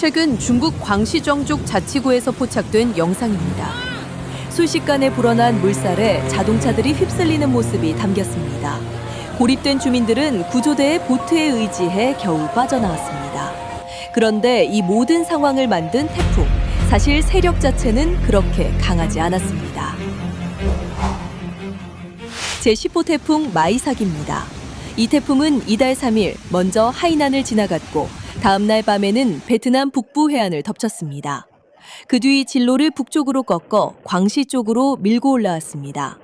최근 중국 광시정족 자치구에서 포착된 영상입니다. 순식간에 불어난 물살에 자동차들이 휩쓸리는 모습이 담겼습니다. 고립된 주민들은 구조대의 보트에 의지해 겨우 빠져나왔습니다. 그런데 이 모든 상황을 만든 태풍, 사실 세력 자체는 그렇게 강하지 않았습니다. 제10호 태풍 마이삭입니다. 이 태풍은 이달 3일 먼저 하이난을 지나갔고 다음 날 밤에는 베트남 북부 해안을 덮쳤습니다. 그 뒤 진로를 북쪽으로 꺾어 광시 쪽으로 밀고 올라왔습니다.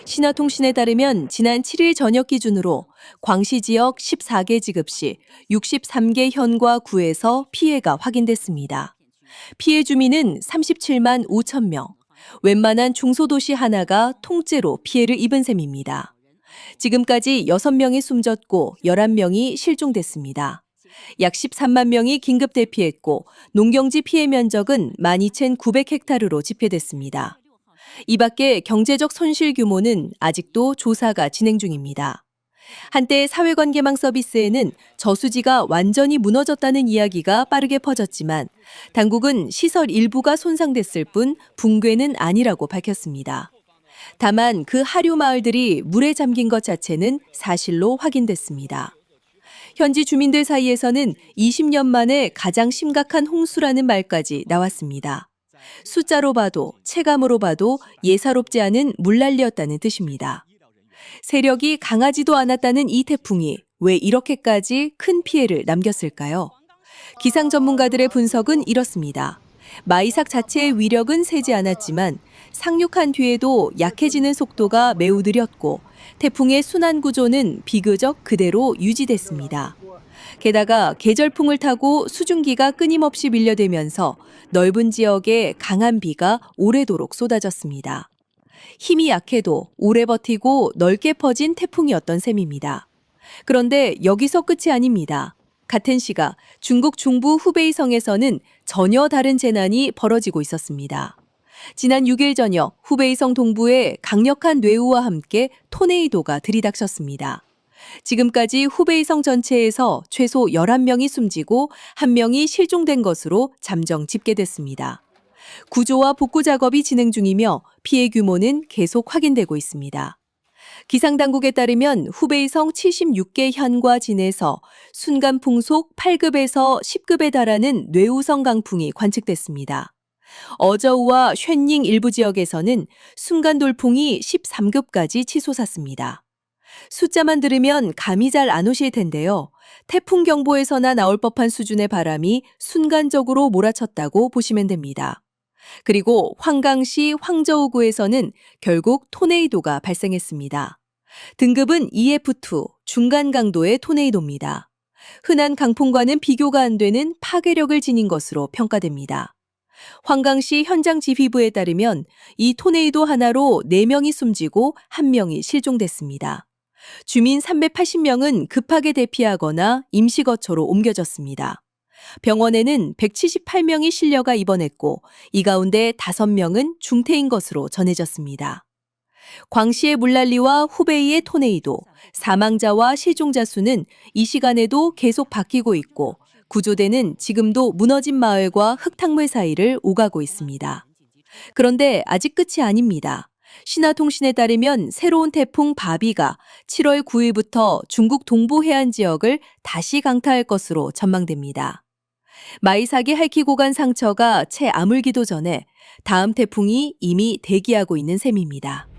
신화통신에 따르면 지난 7일 저녁 기준으로 광시 지역 14개 지급시 63개 현과 구에서 피해가 확인됐습니다. 피해 주민은 37만 5천 명, 웬만한 중소도시 하나가 통째로 피해를 입은 셈입니다. 지금까지 6명이 숨졌고 11명이 실종됐습니다. 약 13만 명이 긴급 대피했고 농경지 피해 면적은 12,900헥타르로 집계됐습니다. 이 밖에 경제적 손실 규모는 아직도 조사가 진행 중입니다. 한때 사회관계망 서비스에는 저수지가 완전히 무너졌다는 이야기가 빠르게 퍼졌지만 당국은 시설 일부가 손상됐을 뿐 붕괴는 아니라고 밝혔습니다. 다만 그 하류 마을들이 물에 잠긴 것 자체는 사실로 확인됐습니다. 현지 주민들 사이에서는 20년 만에 가장 심각한 홍수라는 말까지 나왔습니다. 숫자로 봐도 체감으로 봐도 예사롭지 않은 물난리였다는 뜻입니다. 세력이 강하지도 않았다는 이 태풍이 왜 이렇게까지 큰 피해를 남겼을까요? 기상 전문가들의 분석은 이렇습니다. 마이삭 자체의 위력은 세지 않았지만 상륙한 뒤에도 약해지는 속도가 매우 느렸고 태풍의 순환 구조는 비교적 그대로 유지됐습니다. 게다가 계절풍을 타고 수증기가 끊임없이 밀려대면서 넓은 지역에 강한 비가 오래도록 쏟아졌습니다. 힘이 약해도 오래 버티고 넓게 퍼진 태풍이었던 셈입니다. 그런데 여기서 끝이 아닙니다. 같은 시각 중국 중부 후베이성에서는 전혀 다른 재난이 벌어지고 있었습니다. 지난 6일 저녁 후베이성 동부에 강력한 뇌우와 함께 토네이도가 들이닥쳤습니다. 지금까지 후베이성 전체에서 최소 11명이 숨지고 1명이 실종된 것으로 잠정 집계됐습니다. 구조와 복구 작업이 진행 중이며 피해 규모는 계속 확인되고 있습니다. 기상당국에 따르면 후베이성 76개 현과 진에서 순간 풍속 8급에서 10급에 달하는 뇌우성 강풍이 관측됐습니다. 어저우와 쉔닝 일부 지역에서는 순간 돌풍이 13급까지 치솟았습니다. 숫자만 들으면 감이 잘 안 오실 텐데요. 태풍 경보에서나 나올 법한 수준의 바람이 순간적으로 몰아쳤다고 보시면 됩니다. 그리고 황강시 황저우구에서는 결국 토네이도가 발생했습니다. 등급은 EF2, 중간 강도의 토네이도입니다. 흔한 강풍과는 비교가 안 되는 파괴력을 지닌 것으로 평가됩니다. 황강시 현장 지휘부에 따르면 이 토네이도 하나로 4명이 숨지고 1명이 실종됐습니다. 주민 380명은 급하게 대피하거나 임시거처로 옮겨졌습니다. 병원에는 178명이 실려가 입원했고 이 가운데 5명은 중태인 것으로 전해졌습니다. 광시의 물난리와 후베이의 토네이도, 사망자와 실종자 수는 이 시간에도 계속 바뀌고 있고 구조대는 지금도 무너진 마을과 흙탕물 사이를 오가고 있습니다. 그런데 아직 끝이 아닙니다. 신화통신에 따르면 새로운 태풍 바비가 7월 9일부터 중국 동부 해안 지역을 다시 강타할 것으로 전망됩니다. 마이삭이 핥히고 간 상처가 채 아물기도 전에 다음 태풍이 이미 대기하고 있는 셈입니다.